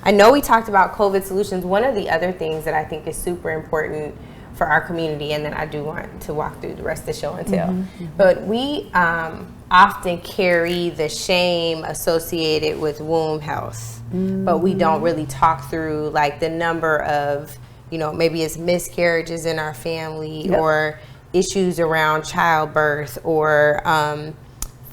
I know we talked about COVID solutions. One of the other things that I think is super important for our community, and then I do want to walk through the rest of the show and tell, but we often carry the shame associated with womb health, but we don't really talk through like the number of, you know, maybe it's miscarriages in our family or issues around childbirth or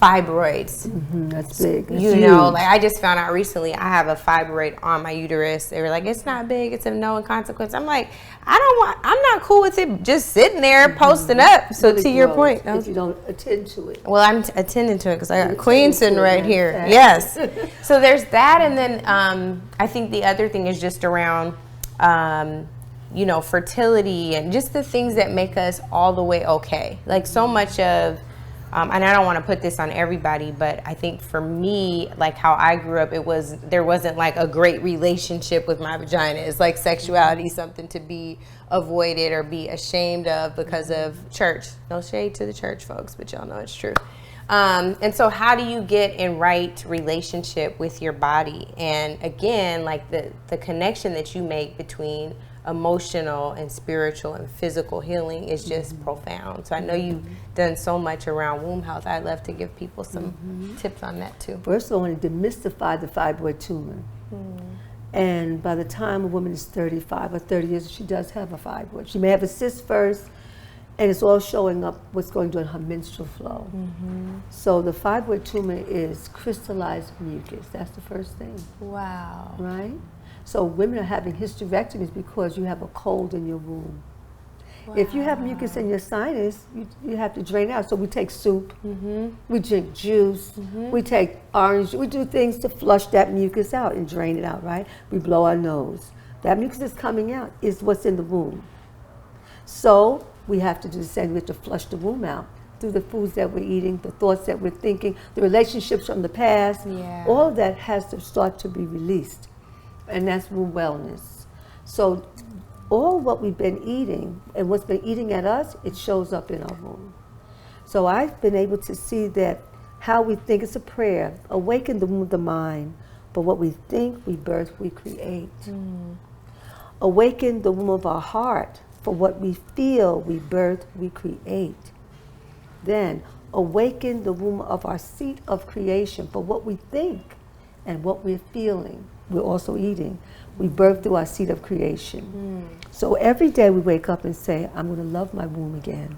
fibroids. That's big. That's huge. Like I just found out recently I have a fibroid on my uterus. They were like, it's not big, it's of no consequence. I'm like, I'm not cool with it just sitting there posting up. So really to your point, if you don't attend to it. Well, I'm attending to it because I got Queen sitting right here. Yes. So there's that, and then I think the other thing is just around you know, fertility and just the things that make us all the way okay. Like so much of and I don't want to put this on everybody, but I think for me, like how I grew up, there wasn't like a great relationship with my vagina. It's like sexuality, something to be avoided or be ashamed of because of church. No shade to the church folks, but y'all know it's true. And so how do you get in right relationship with your body? And again, like the connection that you make between emotional and spiritual and physical healing is just profound. So I know you've done so much around womb health. I'd love to give people some tips on that too. First, I want to demystify the fibroid tumor. And by the time a woman is 35 or 30 years, she does have a fibroid. She may have a cyst first, and it's all showing up what's going on in her menstrual flow. So the fibroid tumor is crystallized mucus. That's the first thing. Wow. Right? So women are having hysterectomies because you have a cold in your womb. Wow. If you have mucus in your sinus, you have to drain out. So we take soup, we drink juice, we take orange, we do things to flush that mucus out and drain it out, right? We blow our nose. That mucus is coming out is what's in the womb. So we have to do the same. We have to flush the womb out through the foods that we're eating, the thoughts that we're thinking, the relationships from the past. All of that has to start to be released. And that's womb wellness. So all what we've been eating and what's been eating at us, it shows up in our womb. So I've been able to see that how we think, it's a prayer, awaken the womb of the mind, but what we think, we birth, we create. Awaken the womb of our heart, for what we feel, we birth, we create. Then awaken the womb of our seat of creation, for what we think and what we're feeling, we're also eating. We birth through our seat of creation. So every day we wake up and say, I'm going to love my womb again.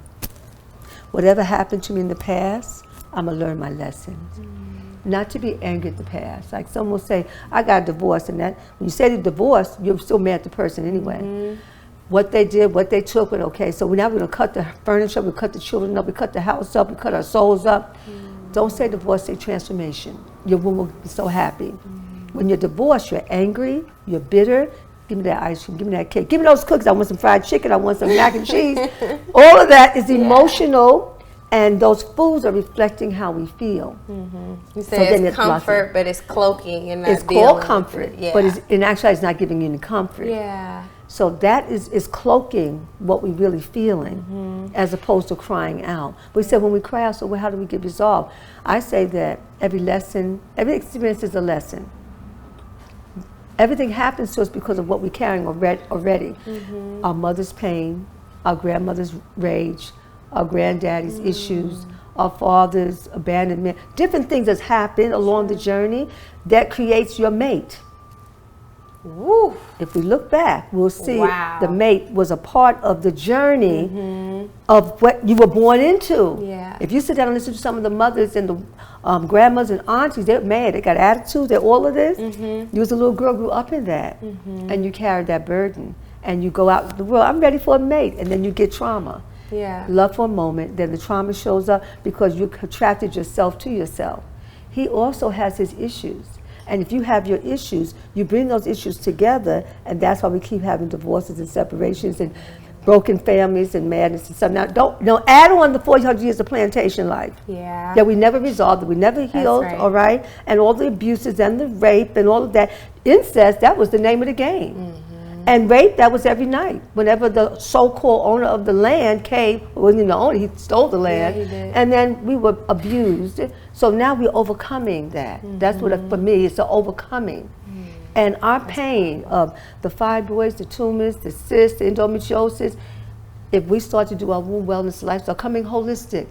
Whatever happened to me in the past, I'm going to learn my lessons. Not to be angry at the past. Like someone will say, I got a divorce, and that when you say the divorce, you're still mad at the person anyway. What they did, what they took, but okay, so now we're going to cut the furniture, we cut the children up, we cut the house up, we cut our souls up. Don't say divorce, say transformation. Your womb will be so happy. When you're divorced, you're angry, you're bitter. Give me that ice cream, give me that cake, give me those cookies, I want some fried chicken, I want some mac and cheese. All of that is emotional, and those foods are reflecting how we feel. You say so it's comfort, but it's cloaking and not it's called comfort, but in actuality it's not giving you any comfort. So that is cloaking what we're really feeling, as opposed to crying out. We said when we cry out, so well, how do we get resolved? I say that every lesson, every experience is a lesson. Everything happens to us because of what we're carrying already. Our mother's pain, our grandmother's rage, our granddaddy's issues, our father's abandonment, different things that's happened along the journey that creates your mate. Woo. If we look back, we'll see the mate was a part of the journey of what you were born into. If you sit down and listen to some of the mothers and the grandmas and aunties, they're mad, they got attitudes, they're all of this. You was a little girl, grew up in that, and you carried that burden, and you go out in the world, I'm ready for a mate, and then you get trauma. Love for a moment, then the trauma shows up because you contracted yourself to yourself. He also has his issues. And if you have your issues, you bring those issues together, and that's why we keep having divorces and separations and broken families and madness and stuff. Now, don't add on the 400 years of plantation life. That we never resolved, that we never healed, all right? And all the abuses and the rape and all of that. Incest, that was the name of the game. And rape, that was every night. Whenever the so-called owner of the land came, wasn't even the owner, he stole the land, and then we were abused. So now we're overcoming that. That's what, for me, it's the overcoming. And our pain of the fibroids, the tumors, the cysts, the endometriosis, if we start to do our womb wellness lifestyle, coming holistic,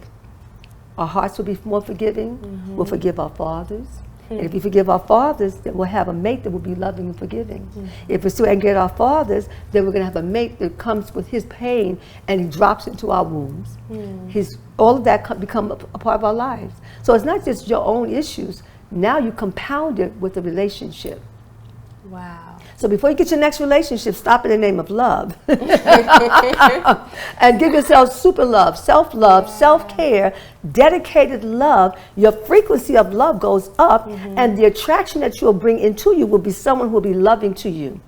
our hearts will be more forgiving. We'll forgive our fathers. And if we forgive our fathers, then we'll have a mate that will be loving and forgiving. If we're still angry at our fathers, then we're going to have a mate that comes with his pain and he drops into our wombs. All of that become a part of our lives. So it's not just your own issues. Now you compound it with a relationship. Wow. So before you get your next relationship, stop in the name of love. And give yourself super love, self-love, self-care, dedicated love. Your frequency of love goes up, and the attraction that you'll bring into you will be someone who will be loving to you.